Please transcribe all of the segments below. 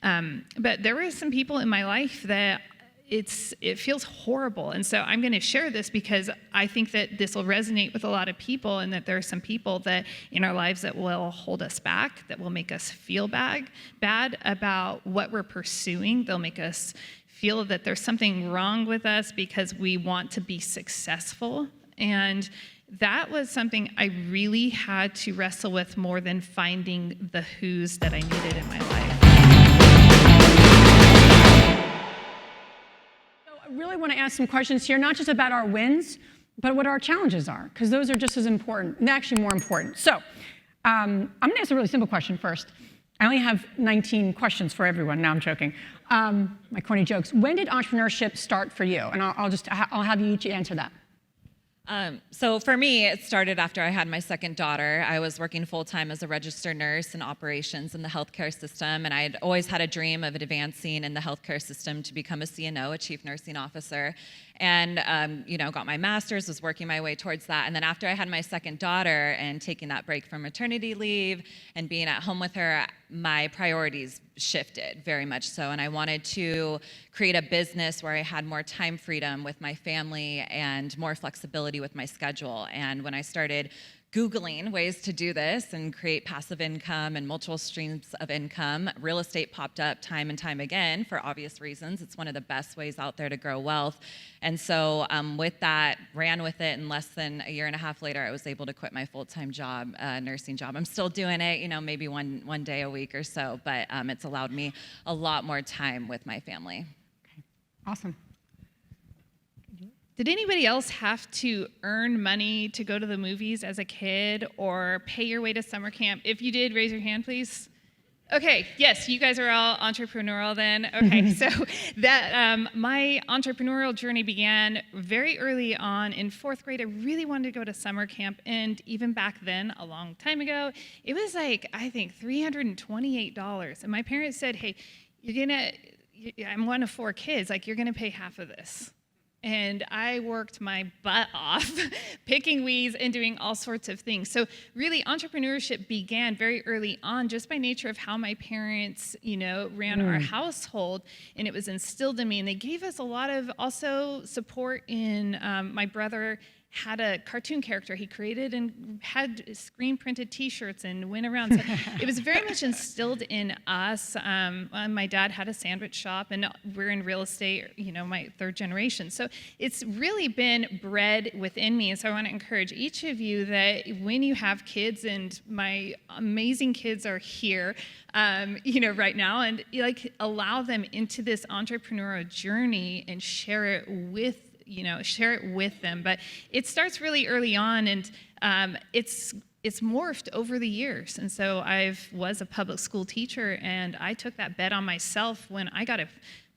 But there were some people in my life that it feels horrible. And so I'm going to share this because I think that this will resonate with a lot of people, and that there are some people that in our lives that will hold us back, that will make us feel bad about what we're pursuing. They'll make us feel that there's something wrong with us because we want to be successful. And that was something I really had to wrestle with more than finding the who's that I needed in my life. I really want to ask some questions here, not just about our wins, but what our challenges are, because those are just as important, and actually more important. So I'm going to ask a really simple question first. I only have 19 questions for everyone. No, I'm joking. My corny jokes. When did entrepreneurship start for you? And I'll have you each answer that. So for me, it started after I had my second daughter. I was working full-time as a registered nurse in operations in the healthcare system, and I'd always had a dream of advancing in the healthcare system to become a CNO, a chief nursing officer. And got my master's, was working my way towards that. And then after I had my second daughter and taking that break from maternity leave and being at home with her, my priorities shifted very much so. And I wanted to create a business where I had more time freedom with my family and more flexibility with my schedule. And when I started Googling ways to do this and create passive income and multiple streams of income, real estate popped up time and time again for obvious reasons. It's one of the best ways out there to grow wealth. And so with that, ran with it, and less than a year and a half later, I was able to quit my full-time job, nursing job. I'm still doing it, maybe one day a week or so, but it's allowed me a lot more time with my family. Okay. Awesome. Did anybody else have to earn money to go to the movies as a kid or pay your way to summer camp? If you did, raise your hand, please. Okay, yes, you guys are all entrepreneurial then. Okay, so that my entrepreneurial journey began very early on. In fourth grade, I really wanted to go to summer camp, and even back then, a long time ago, it was like, I think, $328. And my parents said, hey, I'm one of 4 kids, you're gonna pay half of this. And I worked my butt off picking weeds and doing all sorts of things. So really, entrepreneurship began very early on just by nature of how my parents, ran our household, and it was instilled in me. And they gave us a lot of also support in my brother had a cartoon character he created and had screen printed t-shirts and went around. So it was very much instilled in us. My dad had a sandwich shop, and we're in real estate, my 3rd generation. So it's really been bred within me. And so I want to encourage each of you that when you have kids, and my amazing kids are here, right now, and allow them into this entrepreneurial journey and share it with them. But it starts really early on, and it's morphed over the years. And so I was a public school teacher, and I took that bet on myself when I got a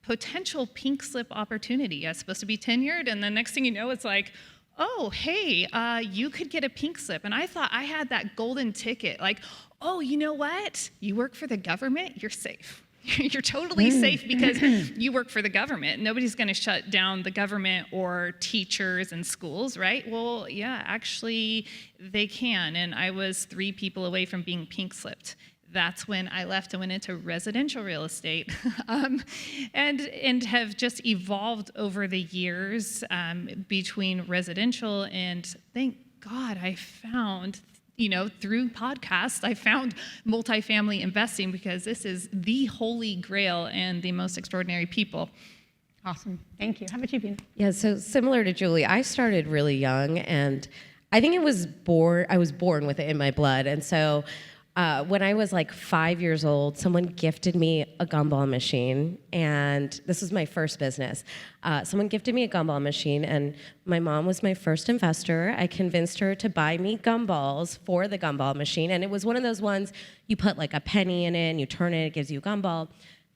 potential pink slip opportunity. I was supposed to be tenured, and the next thing you know, it's like, oh, hey, you could get a pink slip. And I thought I had that golden ticket. Oh, you know what? You work for the government, you're safe. You're totally safe because you work for the government. Nobody's going to shut down the government or teachers and schools, right? Well, yeah, actually, they can. And I was 3 people away from being pink slipped. That's when I left and went into residential real estate, and have just evolved over the years between residential, and thank God I found, through podcasts, I found multifamily investing, because this is the holy grail and the most extraordinary people. Awesome. Thank you. How about you, Pina? Yeah, so similar to Julie, I started really young, and I think I was born with it in my blood. And so when I was 5 years old, someone gifted me a gumball machine, and this was my first business. Someone gifted me a gumball machine, and my mom was my first investor. I convinced her to buy me gumballs for the gumball machine, and it was one of those ones you put a penny in it, and you turn it, it gives you a gumball.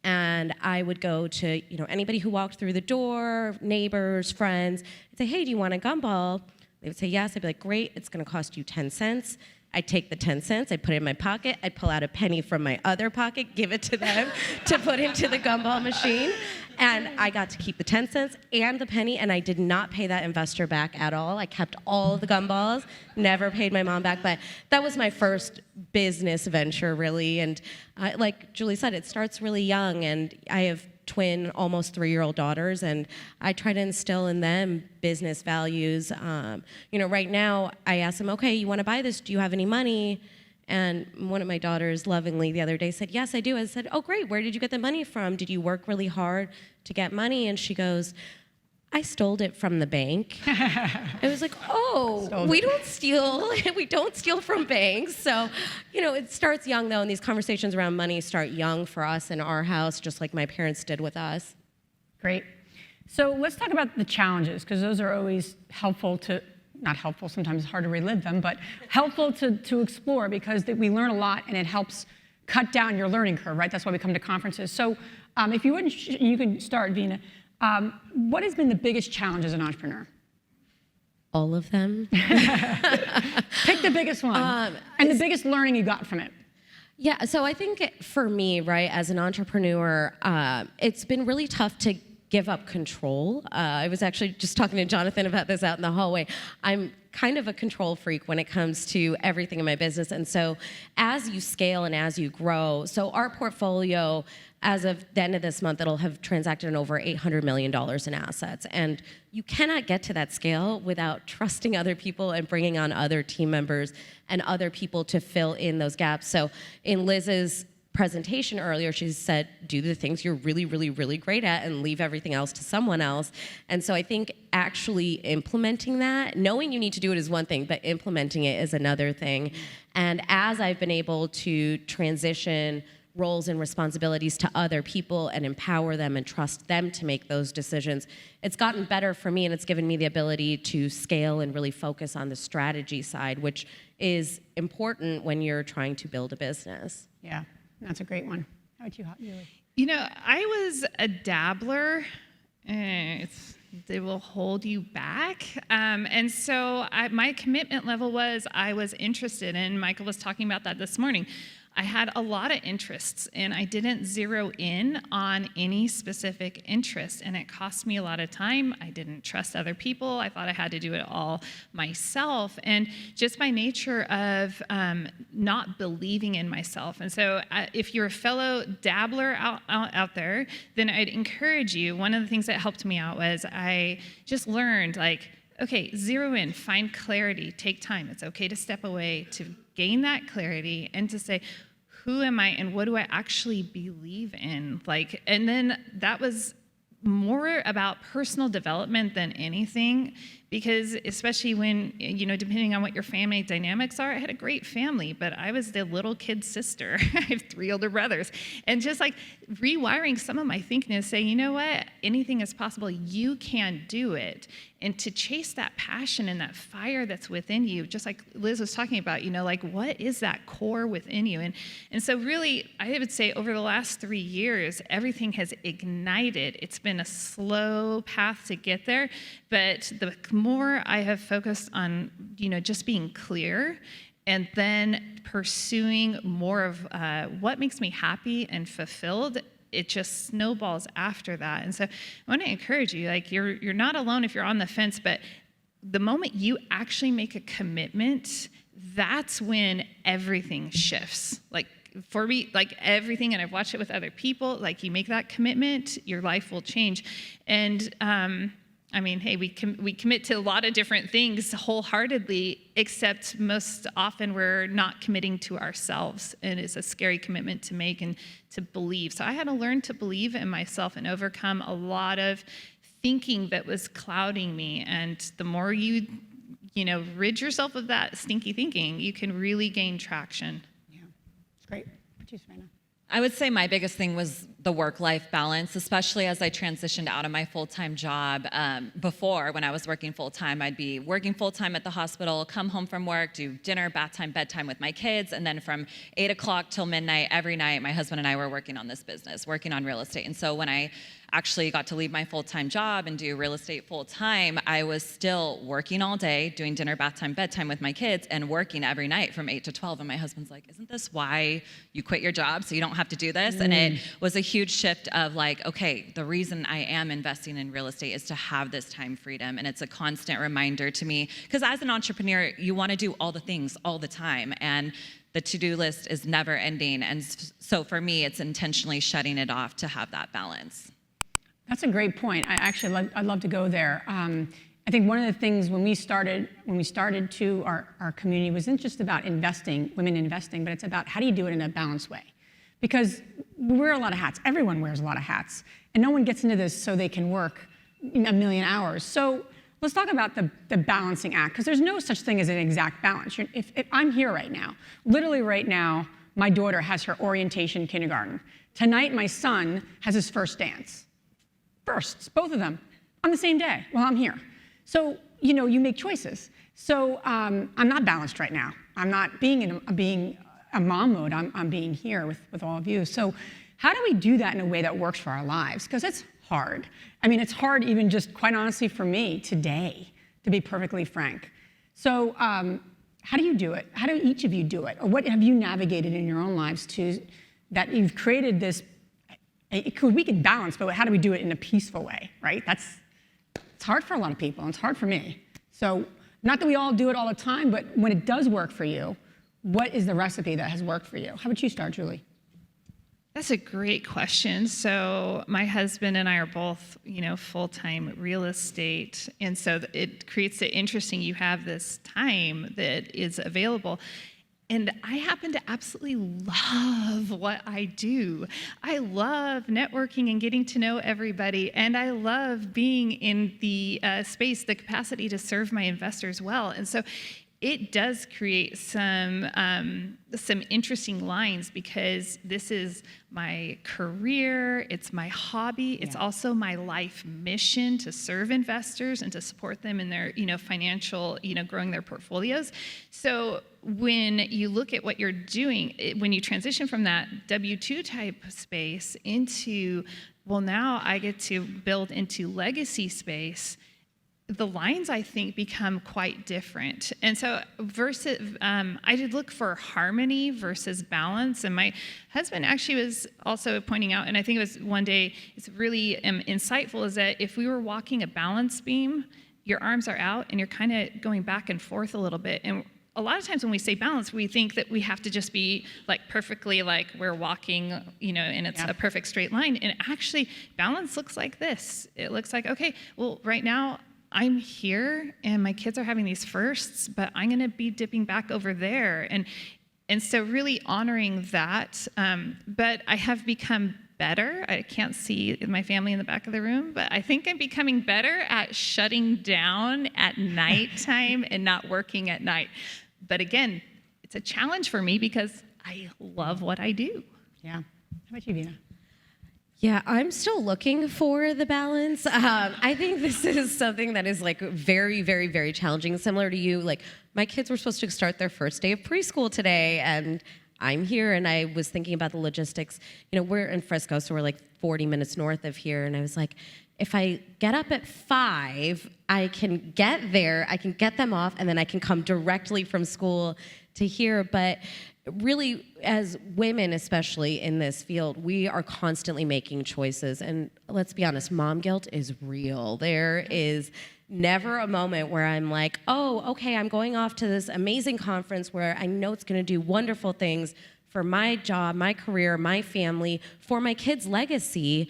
And I would go to anybody who walked through the door, neighbors, friends, and say, hey, do you want a gumball? They would say yes. I'd be like, great, it's going to cost you 10 cents. I'd take the 10 cents, I'd put it in my pocket, I'd pull out a penny from my other pocket, give it to them to put into the gumball machine. And I got to keep the 10 cents and the penny, and I did not pay that investor back at all. I kept all of the gumballs, never paid my mom back, but that was my first business venture, really. And like Julie said, it starts really young, and I have twin, almost 3-year-old daughters, and I try to instill in them business values. Right now, I ask them, okay, you want to buy this? Do you have any money? And one of my daughters lovingly the other day said, yes, I do. I said, oh, great. Where did you get the money from? Did you work really hard to get money? And she goes, I stole it from the bank. I was like, oh, we don't steal from banks. So, it starts young, though, and these conversations around money start young for us in our house, just like my parents did with us. Great. So let's talk about the challenges, because those are always helpful to, not helpful, sometimes it's hard to relive them, but helpful to explore, because we learn a lot and it helps cut down your learning curve, right? That's why we come to conferences. So if you wouldn't, you can start, Vina. What has been the biggest challenge as an entrepreneur? All of them. Pick the biggest one, and the biggest learning you got from it. Yeah, so I think for me, right, as an entrepreneur, it's been really tough to give up control. I was actually just talking to Jonathan about this out in the hallway. I'm kind of a control freak when it comes to everything in my business. And so as you scale and as you grow, so our portfolio, as of the end of this month, it'll have transacted in over $800 million in assets. And you cannot get to that scale without trusting other people and bringing on other team members and other people to fill in those gaps. So in Liz's presentation earlier, she said, do the things you're really, really, really great at and leave everything else to someone else. And so I think actually implementing that, knowing you need to do it is one thing, but implementing it is another thing. And as I've been able to transition roles and responsibilities to other people and empower them and trust them to make those decisions, it's gotten better for me, and it's given me the ability to scale and really focus on the strategy side, which is important when you're trying to build a business. Yeah. That's a great one. How about you, Julie? I was a dabbler. They will hold you back. And so my commitment level was I was interested, and Michael was talking about that this morning. I had a lot of interests, and I didn't zero in on any specific interest, and it cost me a lot of time. I didn't trust other people. I thought I had to do it all myself, and just by nature of not believing in myself. And so if you're a fellow dabbler out there, then I'd encourage you. One of the things that helped me out was I just learned, okay, zero in, find clarity, take time. It's okay to step away, to gain that clarity, and to say, who am I and what do I actually believe in? And then that was more about personal development than anything, because especially when, depending on what your family dynamics are, I had a great family, but I was the little kid sister. I have 3 older brothers. And just rewiring some of my thinking is saying, you know what, anything is possible, you can do it. And to chase that passion and that fire that's within you, just like Liz was talking about, what is that core within you? And so really, I would say over the last 3 years, everything has ignited. It's been a slow path to get there, but the more I have focused on, just being clear and then pursuing more of what makes me happy and fulfilled, it just snowballs after that. And so I want to encourage you, you're not alone if you're on the fence, but the moment you actually make a commitment, that's when everything shifts. For me, everything, and I've watched it with other people, you make that commitment, your life will change. And hey, we commit to a lot of different things wholeheartedly, except most often we're not committing to ourselves, and it's a scary commitment to make and to believe. So I had to learn to believe in myself and overcome a lot of thinking that was clouding me. And the more you rid yourself of that stinky thinking, you can really gain traction. Yeah, it's great. What do you, Savannah? I would say my biggest thing was the work-life balance, especially as I transitioned out of my full-time job. Before, when I was working full-time, I'd be working full-time at the hospital, come home from work, do dinner, bath time, bedtime with my kids, and then from 8 o'clock till midnight every night, my husband and I were working on this business, working on real estate. And so when I actually got to leave my full-time job and do real estate full-time, I was still working all day, doing dinner, bath time, bedtime with my kids, and working every night from 8 to 12. And my husband's like, isn't this why you quit your job, so you don't have to do this? And it was a huge shift of like, okay, the reason I am investing in real estate is to have this time freedom. And it's a constant reminder to me, because as an entrepreneur, you want to do all the things all the time. And the to-do list is never ending. And so for me, it's intentionally shutting it off to have that balance. That's a great point. I'd love to go there. I think one of the things when we started to our community wasn't just about investing, women investing, but it's about how do you do it in a balanced way? Because we wear a lot of hats. Everyone wears a lot of hats. And no one gets into this so they can work a million hours. So let's talk about the balancing act, because there's no such thing as an exact balance. If I'm here right now, literally right now, my daughter has her orientation kindergarten. Tonight, my son has his first dance. Firsts, both of them, on the same day while I'm here. So, you make choices. So I'm not balanced right now. I'm not being a mom mode. I'm being here with all of you. So how do we do that in a way that works for our lives? Because it's hard. I mean, it's hard even just, quite honestly, for me today, to be perfectly frank. So how do you do it? How do each of you do it? Or what have you navigated in your own lives that you've created this? We can balance, but how do we do it in a peaceful way, right? It's hard for a lot of people, and it's hard for me. So not that we all do it all the time, but when it does work for you, what is the recipe that has worked for you? How about you start, Julie? That's a great question. So my husband and I are both, full-time real estate. And so it creates it interesting. You have this time that is available. And I happen to absolutely love what I do. I love networking and getting to know everybody. And I love being in the space, the capacity to serve my investors well. And so it does create some interesting lines, because this is my career, it's my hobby, it's also my life mission to serve investors and to support them in their, financial, growing their portfolios. So when you look at what you're doing, when you transition from that W-2 type space into, well, now I get to build into legacy space, the lines, I think, become quite different. And so I did look for harmony versus balance. And my husband actually was also pointing out, and I think it was one day, it's really insightful, is that if we were walking a balance beam, your arms are out and you're kind of going back and forth a little bit. And a lot of times when we say balance, we think that we have to just be like perfectly like we're walking, and it's a perfect straight line. And actually, balance looks like this. It looks like, okay, well, right now, I'm here and my kids are having these firsts, but I'm going to be dipping back over there. And so really honoring that. But I have become better. I can't see my family in the back of the room, but I think I'm becoming better at shutting down at nighttime and not working at night. But again, it's a challenge for me because I love what I do. Yeah. How about you, Vina? Yeah, I'm still looking for the balance. I think this is something that is like very, very, very challenging. Similar to you, like my kids were supposed to start their first day of preschool today, and I'm here, and I was thinking about the logistics. We're in Frisco, so we're like 40 minutes north of here, and I was like, if I get up at 5, I can get there, I can get them off, and then I can come directly from school to here. But really, as women, especially in this field, we are constantly making choices. And let's be honest, mom guilt is real. There is never a moment where I'm like, oh, okay, I'm going off to this amazing conference where I know it's going to do wonderful things for my job, my career, my family, for my kids' legacy.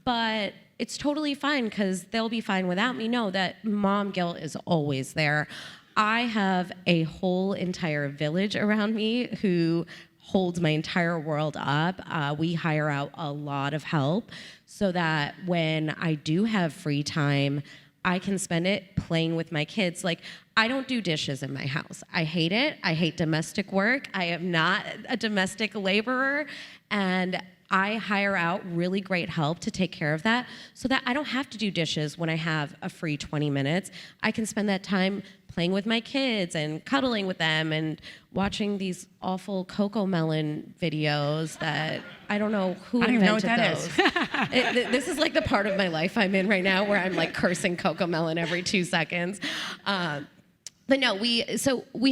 But it's totally fine because they'll be fine without me. No, that mom guilt is always there. I have a whole entire village around me who holds my entire world up. We hire out a lot of help so that when I do have free time, I can spend it playing with my kids. Like, I don't do dishes in my house. I hate it. I hate domestic work. I am not a domestic laborer. And I hire out really great help to take care of that so that I don't have to do dishes when I have a free 20 minutes. I can spend that time playing with my kids and cuddling with them and watching these awful Coco Melon videos that I don't know who I don't even know what invented that those. This is like the part of my life I'm in right now where I'm like cursing Coco Melon every 2 seconds. But no, we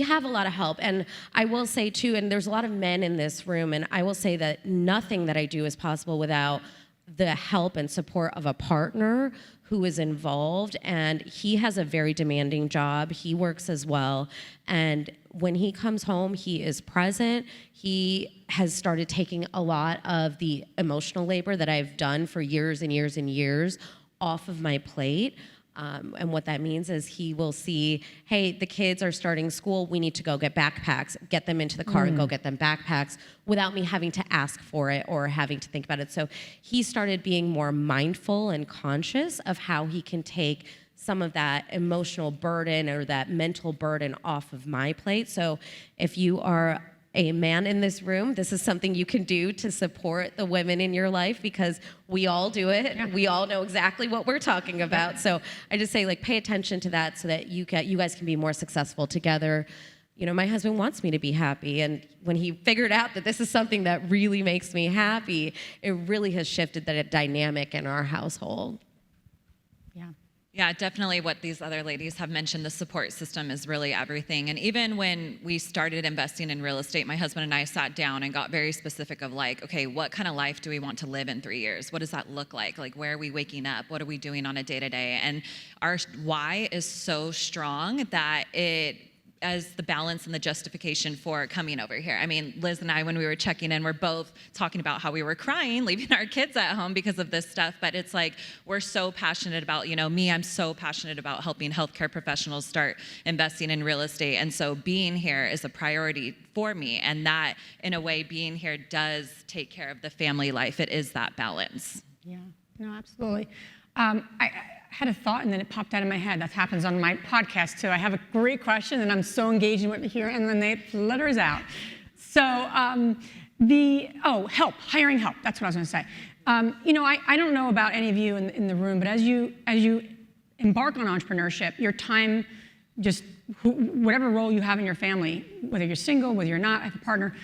have a lot of help. And I will say too, and there's a lot of men in this room, and I will say that nothing that I do is possible without the help and support of a partner who is involved. And he has a very demanding job. He works as well. And when he comes home, he is present. He has started taking a lot of the emotional labor that I've done for years and years and years off of my plate. And what that means is he will see, hey, the kids are starting school, we need to go get backpacks, get them into the car and go get them backpacks without me having to ask for it or having to think about it. So he started being more mindful and conscious of how he can take some of that emotional burden or that mental burden off of my plate. So if you are a man in this room, this is something you can do to support the women in your life, because we all do it. Yeah. We all know exactly what we're talking about. Yeah. So I just say, like, pay attention to that so that you guys can be more successful together. You know, my husband wants me to be happy, and when he figured out that this is something that really makes me happy, it really has shifted the dynamic in our household. Yeah. Yeah, definitely what these other ladies have mentioned, the support system is really everything. And even when we started investing in real estate, my husband and I sat down and got very specific of like, okay, what kind of life do we want to live in 3 years? What does that look like? Like, where are we waking up? What are we doing on a day-to-day? And our why is so strong that it as the balance and the justification for coming over here. I mean, Liz and I, when we were checking in, we're both talking about how we were crying, leaving our kids at home because of this stuff. But it's like, we're so passionate about, I'm so passionate about helping healthcare professionals start investing in real estate. And so being here is a priority for me. And that, in a way, being here does take care of the family life. It is that balance. Yeah, no, absolutely. I had a thought and then it popped out of my head. That happens on my podcast too. I have a great question and I'm so engaged in what to hear, and then it flutters out. So help, hiring help. That's what I was going to say. I don't know about any of you in the room, but as you embark on entrepreneurship, your time, just whatever role you have in your family, whether you're single, whether you're not, have a partner,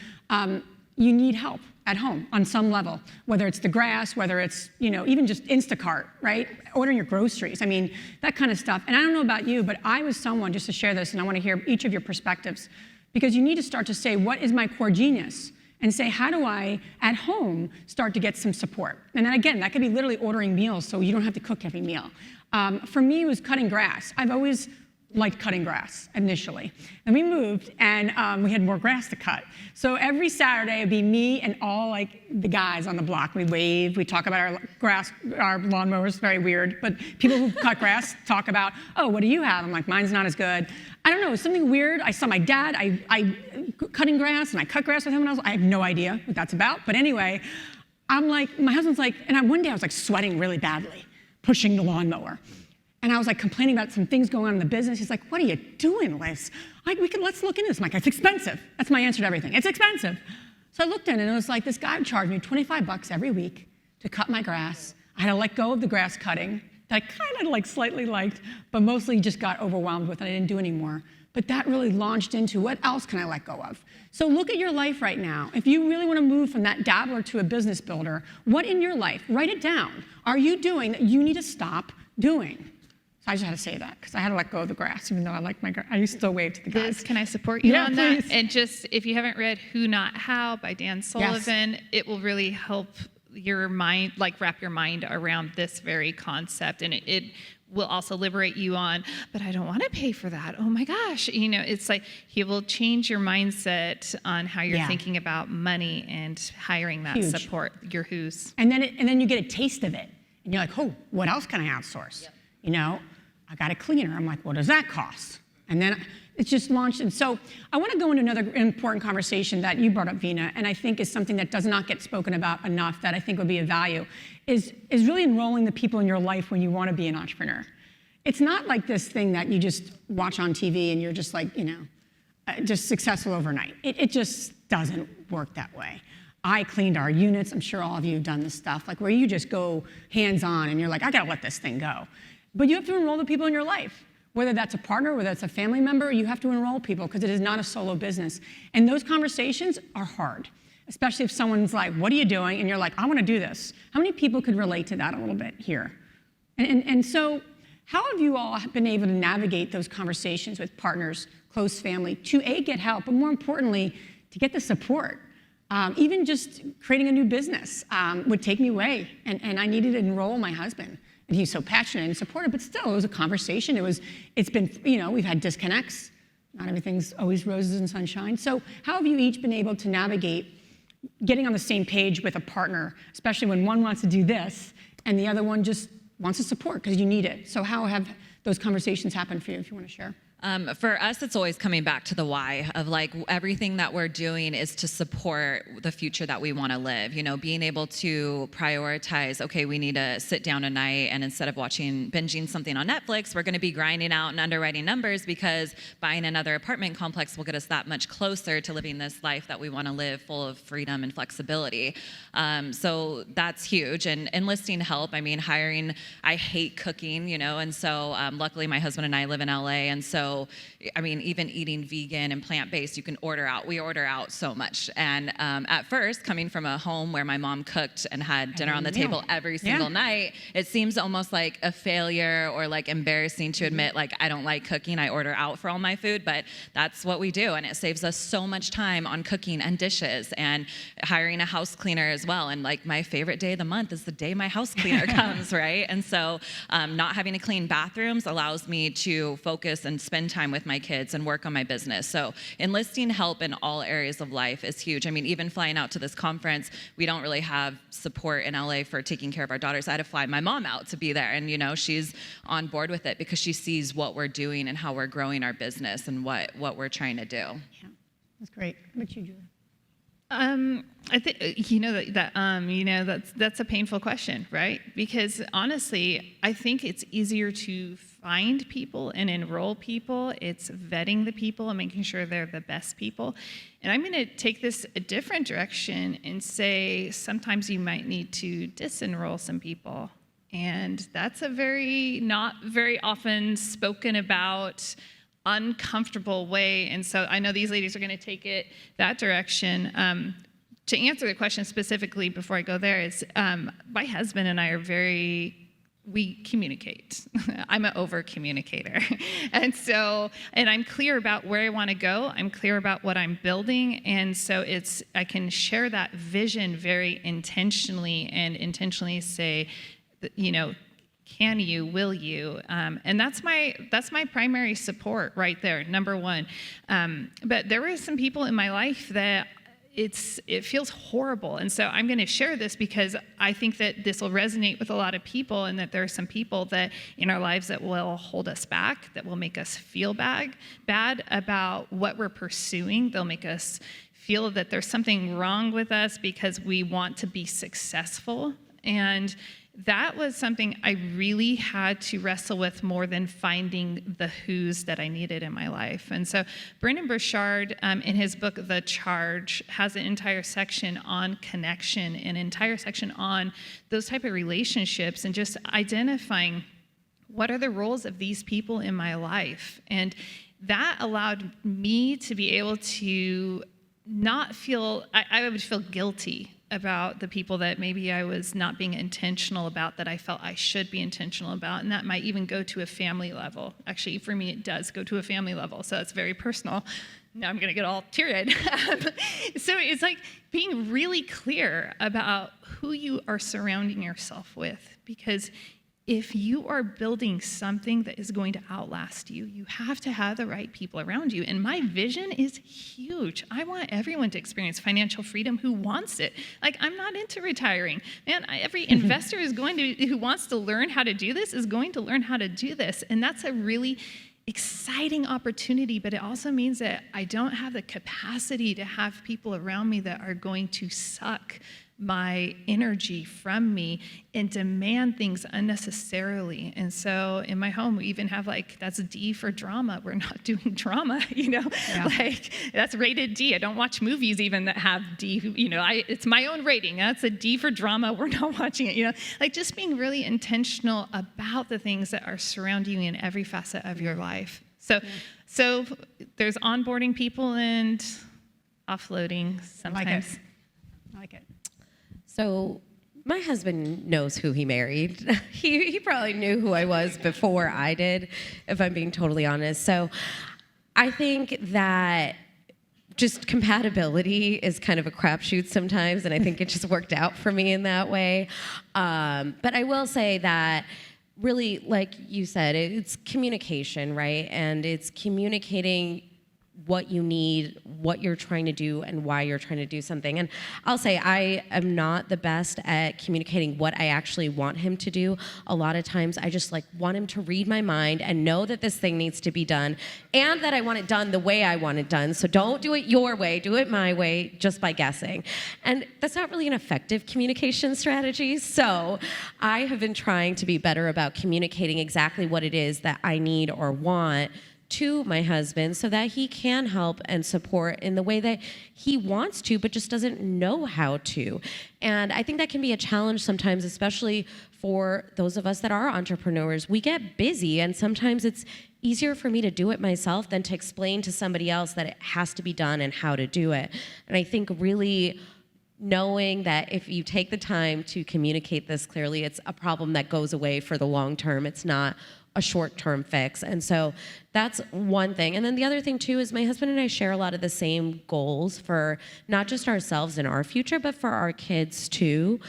you need help at home on some level, whether it's the grass, whether it's, even just Instacart, right? Ordering your groceries. I mean, that kind of stuff. And I don't know about you, but I was someone, just to share this, and I want to hear each of your perspectives, because you need to start to say, what is my core genius? And say, how do I, at home, start to get some support? And then again, that could be literally ordering meals so you don't have to cook every meal. For me, it was cutting grass. I've always liked cutting grass initially. And we moved and we had more grass to cut. So every Saturday it'd be me and all like the guys on the block. We wave, we talk about our grass, our lawnmowers, very weird. But people who cut grass talk about, oh, what do you have? I'm like, mine's not as good. I don't know, something weird. I saw my dad, I cutting grass and I cut grass with him and I have no idea what that's about. But anyway, I'm like, my husband's like, and one day I was like sweating really badly, pushing the lawnmower. And I was like complaining about some things going on in the business. He's like, what are you doing, Liz? Let's look into this. I'm like, it's expensive. That's my answer to everything. It's expensive. So I looked in and it was like, this guy would charge me $25 every week to cut my grass. I had to let go of the grass cutting that I kind of like slightly liked, but mostly just got overwhelmed with and I didn't do anymore. But that really launched into what else can I let go of? So look at your life right now. If you really want to move from that dabbler to a business builder, what in your life, write it down, are you doing that you need to stop doing? So I just had to say that because I had to let go of the grass, even though I like my grass. I used to still wave to the guys. Liz, can I support you on please. that? And just, if you haven't read Who Not How by Dan Sullivan, it will really help your mind, like wrap your mind around this very concept. And it will also liberate you on, but I don't want to pay for that. Oh my gosh. It's like he will change your mindset on how you're thinking about money and hiring that support, your who's. And then you get a taste of it. And you're like, oh, what else can I outsource? Yep. I got a cleaner. I'm like, what does that cost? And then it's just launched. And so I want to go into another important conversation that you brought up, Vina, and I think is something that does not get spoken about enough that I think would be of value, is really enrolling the people in your life when you want to be an entrepreneur. It's not like this thing that you just watch on TV and you're just like, just successful overnight. It just doesn't work that way. I cleaned our units. I'm sure all of you have done this stuff, like where you just go hands-on and you're like, I gotta let this thing go. But you have to enroll the people in your life. Whether that's a partner, whether that's a family member, you have to enroll people because it is not a solo business. And those conversations are hard, especially if someone's like, what are you doing? And you're like, I wanna do this. How many people could relate to that a little bit here? And so how have you all been able to navigate those conversations with partners, close family, to A, get help, but more importantly, to get the support? Even just creating a new business would take me away, and I needed to enroll my husband. And he's so passionate and supportive, but still, it was a conversation. It's been, we've had disconnects. Not everything's always roses and sunshine. So how have you each been able to navigate getting on the same page with a partner, especially when one wants to do this and the other one just wants to support because you need it? So how have those conversations happened for you, if you want to share? For us, it's always coming back to the why of like everything that we're doing is to support the future that we want to live. Being able to prioritize, okay, we need to sit down at night and instead of binging something on Netflix, we're going to be grinding out and underwriting numbers because buying another apartment complex will get us that much closer to living this life that we want to live full of freedom and flexibility. So that's huge. And enlisting help, hiring, I hate cooking, and so luckily my husband and I live in LA, and so even eating vegan and plant-based, you can order out. We order out so much. And at first, coming from a home where my mom cooked and had dinner on the table every single night, it seems almost like a failure or like embarrassing to admit, like, I don't like cooking, I order out for all my food, but that's what we do. And it saves us so much time on cooking and dishes and hiring a house cleaner as well. And like my favorite day of the month is the day my house cleaner comes, right? And so not having to clean bathrooms allows me to focus and spend time with my kids and work on my business. So enlisting help in all areas of life is huge. Even flying out to this conference, we don't really have support in LA for taking care of our daughters. I had to fly my mom out to be there, and she's on board with it because she sees what we're doing and how we're growing our business and what we're trying to do. Yeah, that's great. How about you, Julie? I think that's a painful question, right? Because honestly, I think it's easier to find people and enroll people. It's vetting the people and making sure they're the best people. And I'm going to take this a different direction and say sometimes you might need to disenroll some people. And that's a not very often spoken about, uncomfortable way. And so I know these ladies are going to take it that direction. To answer the question specifically before I go there is my husband and I are we communicate. I'm an over communicator. And I'm clear about where I want to go. I'm clear about what I'm building. And so I can share that vision very intentionally and intentionally say, can you, will you? And that's my primary support right there, number one. But there were some people in my life that it feels horrible. And so I'm going to share this because I think that this will resonate with a lot of people, and that there are some people that in our lives that will hold us back, that will make us feel bad about what we're pursuing. They'll make us feel that there's something wrong with us because we want to be successful. And that was something I really had to wrestle with more than finding the who's that I needed in my life. And so Brendon Burchard, in his book, The Charge, has an entire section on connection, an entire section on those type of relationships and just identifying what are the roles of these people in my life. And that allowed me to be able to not feel, I would feel guilty about the people that maybe I was not being intentional about, that I felt I should be intentional about. And that might even go to a family level. Actually, for me, it does go to a family level. So it's very personal. Now I'm going to get all teary-eyed. So it's like being really clear about who you are surrounding yourself with. Because if you are building something that is going to outlast you, you have to have the right people around you. And my vision is huge. I want everyone to experience financial freedom who wants it. Like, I'm not into retiring. Man, every investor who wants to learn how to do this is going to learn how to do this. And that's a really exciting opportunity, but it also means that I don't have the capacity to have people around me that are going to suck my energy from me and demand things unnecessarily. And so in my home, we even have that's a D for drama. We're not doing drama, Yeah. That's rated D. I don't watch movies even that have D, it's my own rating. That's a D for drama. We're not watching it, just being really intentional about the things that are surrounding you in every facet of your life. So there's onboarding people and offloading sometimes. I like it. So my husband knows who he married. He probably knew who I was before I did, if I'm being totally honest. So I think that just compatibility is kind of a crapshoot sometimes, and I think it just worked out for me in that way. But I will say that really, like you said, it's communication, right? And it's communicating what you need, what you're trying to do, and why you're trying to do something. And I'll say I am not the best at communicating what I actually want him to do. A lot of times I just want him to read my mind and know that this thing needs to be done and that I want it done the way I want it done. So don't do it your way, do it my way, just by guessing. And that's not really an effective communication strategy. So I have been trying to be better about communicating exactly what it is that I need or want to my husband so that he can help and support in the way that he wants to, but just doesn't know how to. And I think that can be a challenge sometimes, especially for those of us that are entrepreneurs. We get busy, and sometimes it's easier for me to do it myself than to explain to somebody else that it has to be done and how to do it. And I think really knowing that if you take the time to communicate this clearly, it's a problem that goes away for the long term. It's not a short-term fix. And so that's one thing. And then the other thing too is my husband and I share a lot of the same goals for not just ourselves and our future, but for our kids too.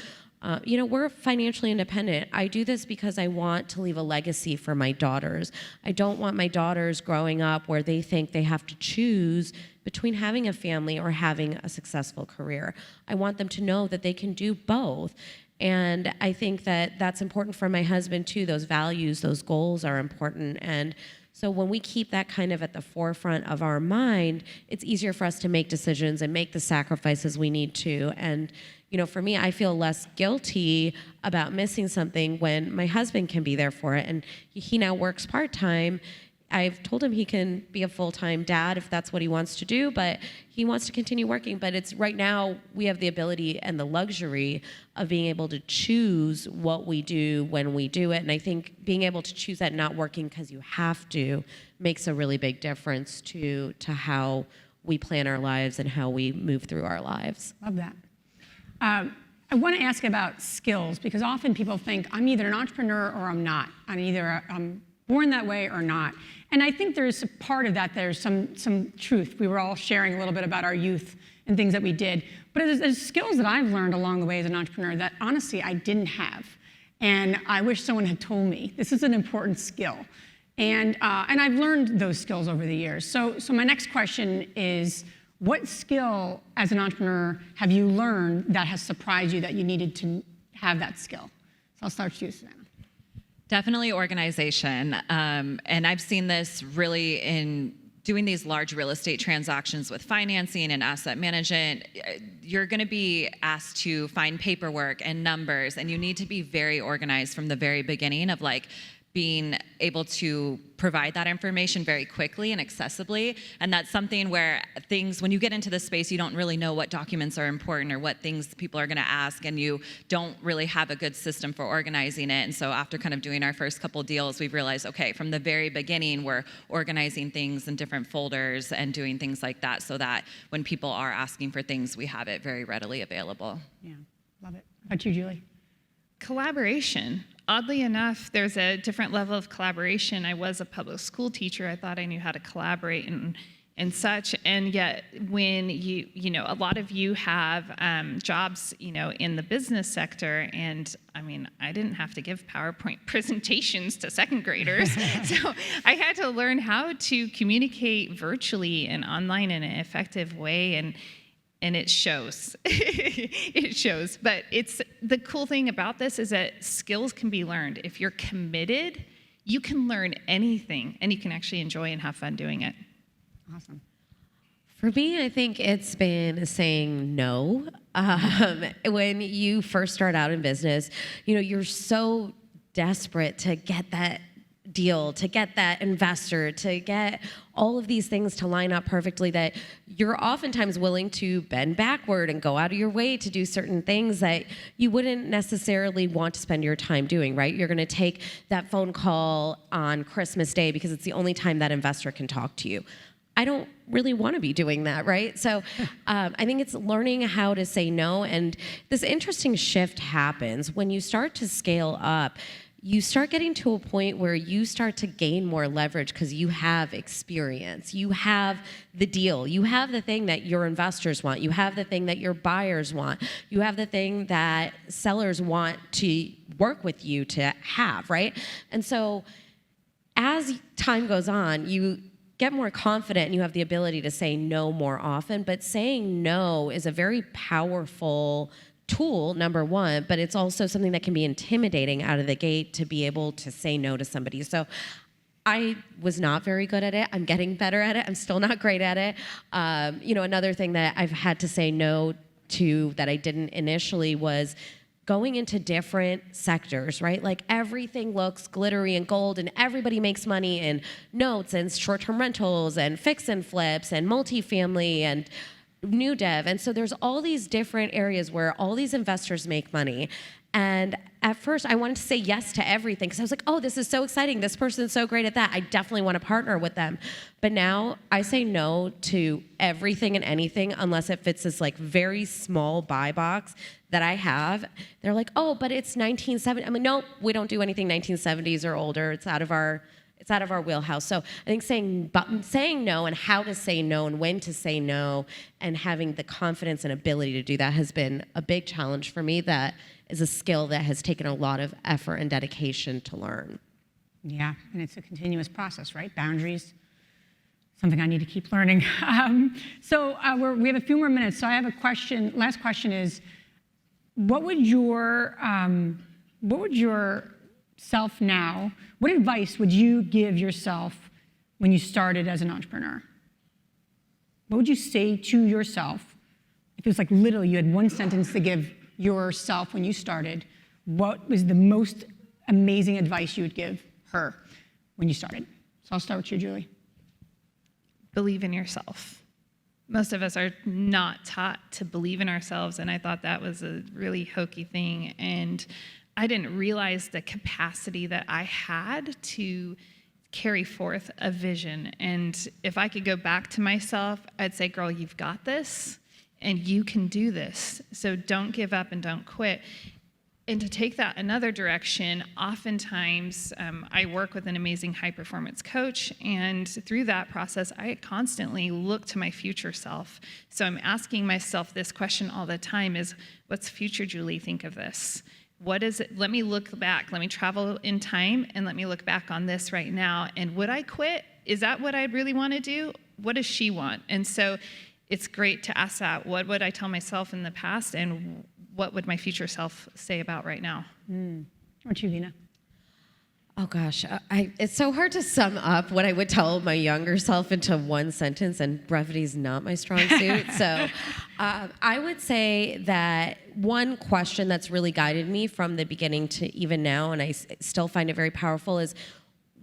We're financially independent. I do this because I want to leave a legacy for my daughters. I don't want my daughters growing up where they think they have to choose between having a family or having a successful career. I want them to know that they can do both. And I think that that's important for my husband too. Those values, those goals are important. And so when we keep that kind of at the forefront of our mind, it's easier for us to make decisions and make the sacrifices we need to. And, for me, I feel less guilty about missing something when my husband can be there for it. And he now works part-time. I've told him he can be a full-time dad if that's what he wants to do, but he wants to continue working. But it's right now we have the ability and the luxury of being able to choose what we do when we do it. And I think being able to choose that, not working because you have to, makes a really big difference to how we plan our lives and how we move through our lives. Love that. I want to ask about skills, because often people think I'm either an entrepreneur or I'm not. I'm born that way or not. And I think there's a part of that, there's some truth. We were all sharing a little bit about our youth and things that we did. But there's skills that I've learned along the way as an entrepreneur that honestly I didn't have. And I wish someone had told me, this is an important skill. And I've learned those skills over the years. So my next question is, what skill as an entrepreneur have you learned that has surprised you that you needed to have that skill? So I'll start with you, Savannah. Definitely organization. And I've seen this really in doing these large real estate transactions with financing and asset management. You're going to be asked to find paperwork and numbers, and you need to be very organized from the very beginning of being able to provide that information very quickly and accessibly. And that's something where when you get into this space, you don't really know what documents are important or what things people are gonna ask, and you don't really have a good system for organizing it. And so after kind of doing our first couple deals, we've realized, okay, from the very beginning, we're organizing things in different folders and doing things like that so that when people are asking for things, we have it very readily available. Yeah, love it. How about you, Julie? Collaboration. Oddly enough, there's a different level of collaboration. I was a public school teacher. I thought I knew how to collaborate and such. And yet when a lot of you have jobs, in the business sector. And I didn't have to give PowerPoint presentations to second graders. So I had to learn how to communicate virtually and online in an effective way. And it shows. It shows. But the cool thing about this is that skills can be learned. If you're committed, you can learn anything, and you can actually enjoy and have fun doing it. Awesome. For me, I think it's been saying no. When you first start out in business, you're so desperate to get that deal, to get that investor, to get all of these things to line up perfectly that you're oftentimes willing to bend backward and go out of your way to do certain things that you wouldn't necessarily want to spend your time doing, right? You're going to take that phone call on Christmas Day because it's the only time that investor can talk to you. I don't really want to be doing that, right? So I think it's learning how to say no. And this interesting shift happens when you start to scale up. You start getting to a point where you start to gain more leverage because you have experience. You have the deal. You have the thing that your investors want. You have the thing that your buyers want. You have the thing that sellers want to work with you to have, right? And so as time goes on, you get more confident and you have the ability to say no more often. But saying no is a very powerful tool, number one, but it's also something that can be intimidating out of the gate to be able to say no to somebody. So I was not very good at it. I'm getting better at it. I'm still not great at it. Another thing that I've had to say no to that I didn't initially was going into different sectors, right? Like everything looks glittery and gold and everybody makes money in notes and short-term rentals and fix and flips and multifamily and new dev. And so there's all these different areas where all these investors make money. And at first I wanted to say yes to everything because I was like, oh, this is so exciting. This person's so great at that. I definitely want to partner with them. But now I say no to everything and anything unless it fits this like very small buy box that I have. They're like, oh, but it's 1970. I'm like, no, we don't do anything 1970s or older. It's out of our wheelhouse. So I think saying no and how to say no and when to say no and having the confidence and ability to do that has been a big challenge for me. That is a skill that has taken a lot of effort and dedication to learn. Yeah, and it's a continuous process, right? Boundaries, something I need to keep learning. We have a few more minutes, so I have a question. Last question is, what would your self now, what advice would you give yourself when you started as an entrepreneur? What would you say to yourself? If it was like literally you had one sentence to give yourself when you started, what was the most amazing advice you would give her when you started? So I'll start with you, Julie. Believe in yourself. Most of us are not taught to believe in ourselves, and I thought that was a really hokey thing. And I didn't realize the capacity that I had to carry forth a vision. And if I could go back to myself, I'd say, girl, you've got this and you can do this. So don't give up and don't quit. And to take that another direction, oftentimes I work with an amazing high-performance coach, and through that process, I constantly look to my future self. So I'm asking myself this question all the time is, what's future Julie think of this? What is it? Let me look back. Let me travel in time, and let me look back on this right now. And would I quit? Is that what I'd really want to do? What does she want? And so it's great to ask that. What would I tell myself in the past, and what would my future self say about right now? Aren't you, Lena? Oh gosh, it's so hard to sum up what I would tell my younger self into one sentence, and brevity is not my strong suit. So I would say that one question that's really guided me from the beginning to even now, and I still find it very powerful, is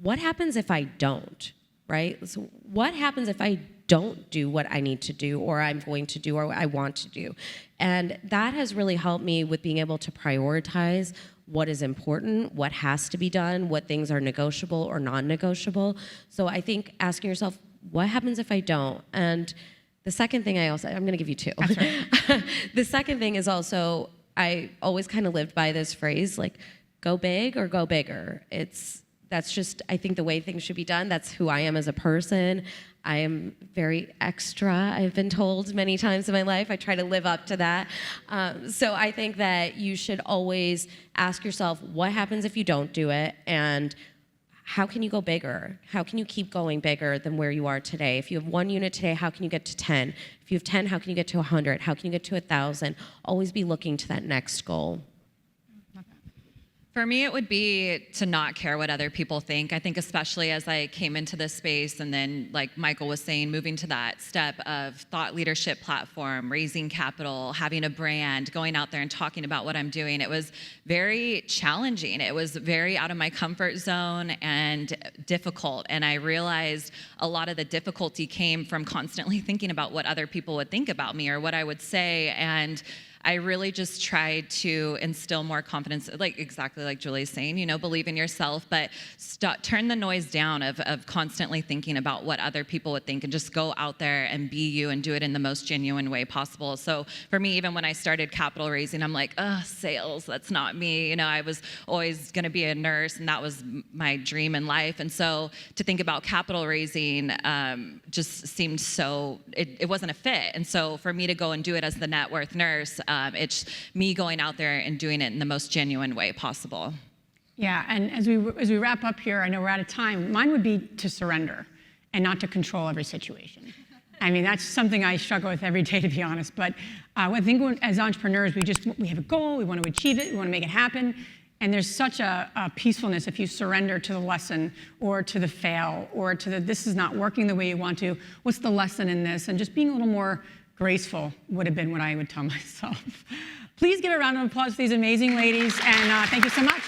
what happens if I don't, right? So what happens if I don't do what I need to do, or I'm going to do, or I want to do? And that has really helped me with being able to prioritize what is important, what has to be done, what things are negotiable or non-negotiable. So I think asking yourself, what happens if I don't? And the second thing I'm going to give you two. That's right. The second thing is also, I always kind of lived by this phrase, like, go big or go bigger. That's just, I think, the way things should be done. That's who I am as a person. I am very extra, I've been told many times in my life. I try to live up to that. So I think that you should always ask yourself, what happens if you don't do it? And how can you go bigger? How can you keep going bigger than where you are today? If you have 1 unit today, how can you get to 10? If you have 10, how can you get to 100? How can you get to 1,000? Always be looking to that next goal. For me, it would be to not care what other people think. I think especially as I came into this space and then, like Michael was saying, moving to that step of thought leadership platform, raising capital, having a brand, going out there and talking about what I'm doing. It was very challenging. It was very out of my comfort zone and difficult. And I realized a lot of the difficulty came from constantly thinking about what other people would think about me or what I would say. And I really just tried to instill more confidence, like exactly like Julie's saying, you know, believe in yourself, but turn the noise down of constantly thinking about what other people would think and just go out there and be you and do it in the most genuine way possible. So for me, even when I started capital raising, I'm like, sales, that's not me. You know, I was always going to be a nurse and that was my dream in life. And so to think about capital raising just seemed so, it wasn't a fit. And so for me to go and do it as the net worth nurse, it's me going out there and doing it in the most genuine way possible. Yeah, and as we wrap up here, I know we're out of time. Mine would be to surrender and not to control every situation. I mean, that's something I struggle with every day, to be honest. But I think as entrepreneurs, we have a goal, we want to achieve it, we want to make it happen. And there's such a peacefulness if you surrender to the lesson or to the fail or to the this is not working the way you want to. What's the lesson in this? And just being a little more graceful would have been what I would tell myself. Please give a round of applause to these amazing ladies, and thank you so much.